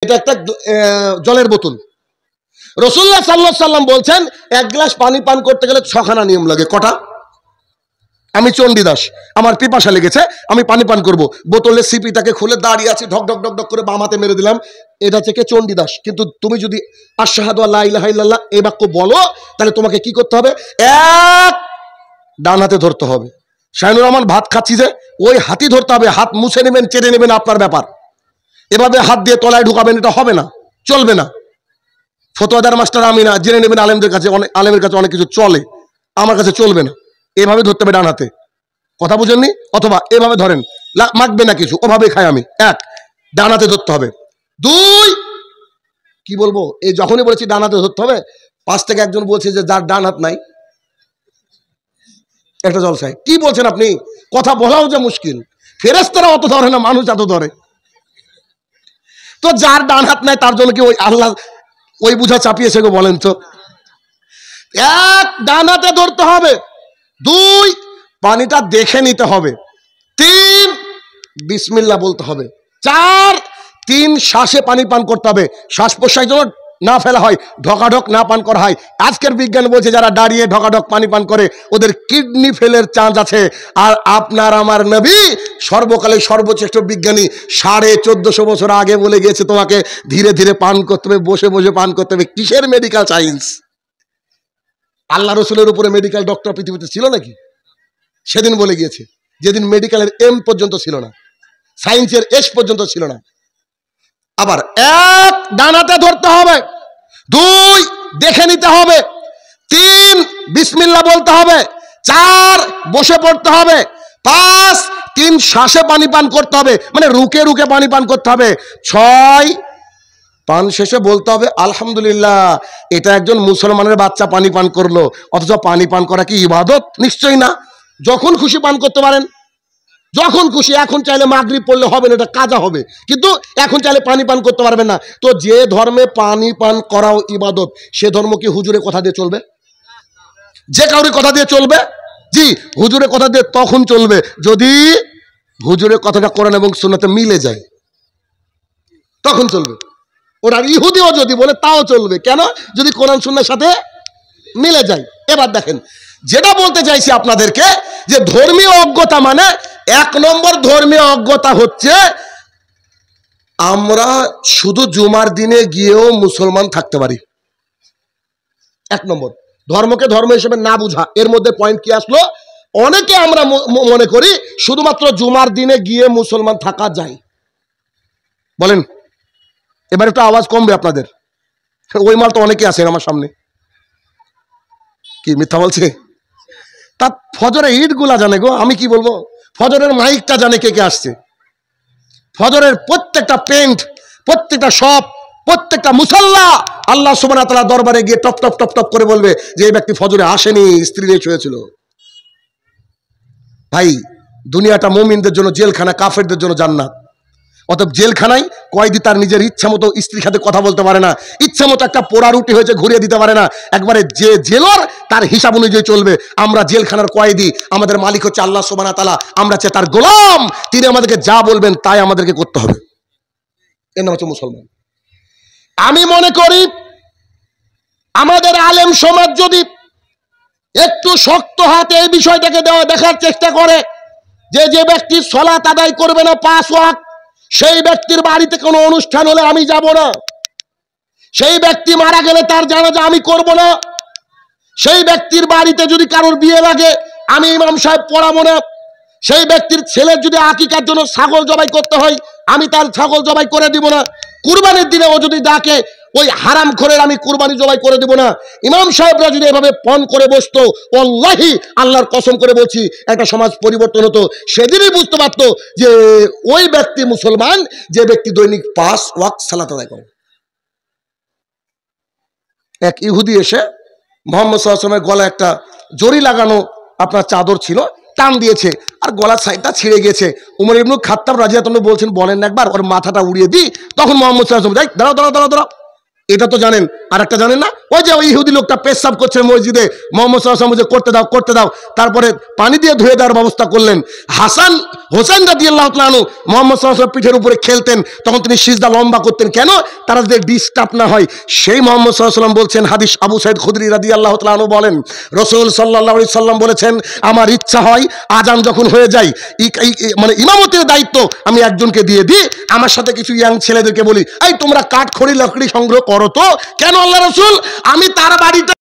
এটা একটা জলের বোতল। রাসূলুল্লাহ সাল্লাল্লাহু আলাইহি সাল্লাম বলছেন এক গ্লাস পানি পান করতে গেলে 6খানা নিয়ম লাগে। কটা? আমি চণ্ডীদাস, আমার পিপাসা লেগেছে, আমি পানি পান করব, বোতলের সিপিটাকে খুলে দাঁড়িয়ে আছি, ঢক ঢক ঢক ঢক করে বাম হাতে মেরে দিলাম, এটা থেকে চণ্ডীদাস। কিন্তু তুমি যদি আশহাদু আল্লা ইলাহা ইল্লাল্লাহ এই বাক্য বলো, তাহলে তোমাকে কি করতে হবে? এক ডান হাতে ধরতে হবে। শাইনুর রহমান ভাত খাচ্ছি যে ওই হাতই ধরতে হবে, হাত মুছে নেবেন চেটে নেবেন আপনার ব্যাপার, এভাবে হাত দিয়ে তলায় ঢুকাবেন, এটা হবে না, চলবে না। ফতোয়াদার মাস্টার আমি না, জেনে নেবেন আলেমদের কাছে, অনেক আলেমের কাছে অনেক কিছু চলে, আমার কাছে চলবে না। এভাবে ধরতে হবে ডান হাতে, কথা বুঝেননি? অথবা এভাবে ধরেন, মাখবে না কিছু, ওভাবে খাই আমি। এক, ডান হাতে ধরতে হবে। দুই, কি বলবো, এই যখনই বলেছি ডান হাতে ধরতে হবে, পাশ থেকে একজন বলছে যে যার ডান হাত নাই একটা জলসায়। কি বলছেন আপনি? কথা বলাও যে মুশকিল, ফেরেশতারা অত ধরে না, মানুষ এত ধরে। তো যার ডান হাত নাই তার জন্য কি ওই আল্লাহ ওই বুঝা চাপিয়েছে গো? বলেন তো। এক, ডান হাতে ধরতে হবে। দুই, পানিটা দেখে নিতে হবে। তিন, বিসমিল্লাহ বলতে হবে। চার, 3 শ্বাসে পানি পান করতে হবে, শ্বাস প্রশ্বাস যেন না ফেলা হয়, ঢকাঢক না পান করা হয়। আজকের বিজ্ঞান বলছে যারা দাঁড়িয়ে ঢকাঢক পানি পান করে ওদের কিডনি ফেলের চান্স আছে। আর আপনার আমার নবী সর্বকালের সর্বশ্রেষ্ঠ বিজ্ঞানী 1450 বছর আগে বলে গিয়েছে তোমাকে ধীরে ধীরে পান করতে হবে, বসে বসে পান করতে হবে। কিসের মেডিকেল সায়েন্স? আল্লাহ রসুলের উপরে মেডিকেল ডক্টর পৃথিবীতে ছিল নাকি? সেদিন বলে গিয়েছে, যেদিন মেডিকেলের এম পর্যন্ত ছিল না, সায়েন্সের এস পর্যন্ত ছিল না। আবার এক, ডানাতে ধরতে হবে। দুই, দেখে নিতে হবে। তিন, বিসমিল্লাহ বলতে হবে। চার, বসে পড়তে হবে। পাঁচ, 3 শ্বাসে পানি পান করতে হবে, মানে রুকে রুকে পানি পান করতে হবে। ছয়, পান শেষে বলতে হবে আলহামদুলিল্লাহ। এটা একজন মুসলমানের বাচ্চা পানি পান করলো। অথচ পানি পান করা কি ইবাদত? নিশ্চয়ই না। যখন খুশি পান করতে পারেন, যখন খুশি। এখন চাইলে মাগরিব পড়লে হবে না, এটা কাজা হবে, কিন্তু এখন চাইলে পানি পান করতে পারবেন না। তো যে ধর্মে পানি পান করাও ইবাদত, সে ধর্ম কি হুজুরের কথা দিয়ে চলবে? যে কাউরি কথা দিয়ে চলবে? জি, হুজুরের কথা দিয়ে তখন চলবে যদি হুজুরের কথাটা কোরআন এবং সুন্নাতে মিলে যায়, তখন চলবে। ওরা ইহুদিও যদি বলে তাও চলবে। কেন? যদি কোরআন সুন্নাহর সাথে মিলে যায়। এবার দেখেন, যেটা বলতে চাইছি আপনাদেরকে, যে ধর্মীয় অজ্ঞতা মানে 1 নম্বর ধর্মীয় অজ্ঞতা হচ্ছে আমরা শুধু জুমার দিনে গিয়েও মুসলমান থাকতে পারি। 1 নম্বর, ধর্মকে ধর্ম হিসেবে না বুঝা। এর মধ্যে পয়েন্ট কি আসলো? অনেকে আমরা মনে করি শুধুমাত্র জুমার দিনে গিয়ে মুসলমান থাকা যায়। বলেন, এবার একটু আওয়াজ কমবে আপনাদের। ওই মাল তো অনেকে আছেন আমার সামনে, কি মিথ্যা বলছে? তার ফজরের ইটগুলা জানে গো, আমি কি বলবো, ফজরের মাইকটা জানে কে কে আসছে, ফজরের প্রত্যেকটা পেন্ট, প্রত্যেকটা শপ, প্রত্যেকটা মুসাল্লা আল্লাহ সুবহানাহু ওয়া তাআলা দরবারে গিয়ে টপ টপ টপ টপ করে বলবে যে এই ব্যক্তি ফজরে আসেনি, স্ত্রী নিয়ে শুয়েছিল। ভাই, দুনিয়াটা মুমিনদের জন্য জেলখানা, কাফেরদের জন্য জান্নাত। অতএব জেলখানায় কয়েদি তার নিজের ইচ্ছা মতো স্ত্রীর সাথে কথা বলতে পারে না, ইচ্ছা মতো একটা পোড়া রুটি হয়েছে ঘুরিয়ে দিতে পারে না। একবারে যে জেলর তার হিসাব অনুযায়ী চলবে। আমরা জেলখানার কয়েদি, আমাদের মালিক হচ্ছে আল্লাহ সুবহানাহু ওয়া তাআলা, আমরা হচ্ছে তার গোলাম। তিনি আমাদেরকে যা বলবেন তাই আমাদেরকে করতে হবে। এর নাম হচ্ছে মুসলমান। আমি মনে করি আমাদের আলেম সমাজ যদি একটু শক্ত হাতে এই বিষয়টাকে দেখার চেষ্টা করে যে যে ব্যক্তি সালাত আদায় করবে না 5 ওয়াক্ত, সেই ব্যক্তির বাড়িতে কোনো অনুষ্ঠান হলে আমি যাব না, সেই ব্যক্তি মারা গেলে তার জানাজা আমি করব না, সেই ব্যক্তির বাড়িতে যদি কারোর বিয়ে লাগে আমি ইমাম সাহেব পড়াবো না, সেই ব্যক্তির ছেলের যদি আকিকার জন্য ছাগল জবাই করতে হয় আমি তার ছাগল জবাই করে দিব না, কুরবানির দিনে ও যদি ডাকে ওই হারাম খোরের আমি কুরবানি জবাই করে দিব না। ইমাম সাহেবরা যদি এভাবে পণ করে বসতো, ওয়াল্লাহি আল্লাহর কসম করে বলছি একটা সমাজ পরিবর্তন হতো। সেদিনই বুঝতে পারতো যে ওই ব্যক্তি মুসলমান যে ব্যক্তি দৈনিক 5 ওয়াক্ত সালাত আদায় করে। এক ইহুদি এসে মুহাম্মদ সাল্লাল্লাহু আলাইহি ওয়াসাল্লামের গলায় একটা জরি লাগানো আপনার চাদর ছিল, টান দিয়েছে আর গলার সাইডটা ছিঁড়ে গেছে। উমর ইবনে খাত্তাব রাদিয়াল্লাহু আনহু বলছেন বলেন একবার ওর মাথাটা উড়িয়ে দিই। তখন মুহাম্মদ সাল্লাল্লাহু আলাইহি ওয়াসাল্লাম দাঁড়াও দাঁড়াও দাঁড়াও দাঁড়াও, এটা তো জানেন, আর একটা জানেন না, ওই যে ওই ইহুদি লোকটা পেশাব করছে মসজিদে, মুহাম্মদ সাল্লাল্লাহু আলাইহি ওয়াসাল্লাম করতে দাও করতে দাও, তারপরে পানি দিয়ে ধুয়ে দেওয়ার ব্যবস্থা করলেন। হাসান হোসেন রাদিয়াল্লাহু তাআলা আনহু মুহাম্মদ সাল্লাল্লাহু আলাইহি ওয়াসাল্লাম পিঠের উপরে খেলতেন, তখন তিনি সিজদা লম্বা করতেন কেন? তারা যে ডিস্টার্ব না হয়। সেই মুহাম্মদ সাল্লাল্লাহু আলাইহি ওয়াসাল্লাম বলছেন, হাদিস আবু সাঈদ খুদরি রাদিয়াল্লাহু তাআলা আনহু বলেন, রাসূল সাল্লাল্লাহু আলাইহি সাল্লাম বলেছেন, আমার ইচ্ছা হয় আজান যখন হয়ে যায়, মানে ইমামতের দায়িত্ব আমি একজনকে দিয়ে দিই, আমার সাথে কিছু ইয়াং ছেলেদেরকে বলি, এই তোমরা কাঠ খড়ি লকড়ি সংগ্রহ করো তো। কেন আল্লাহ রাসূল? আমি তার বাড়িতে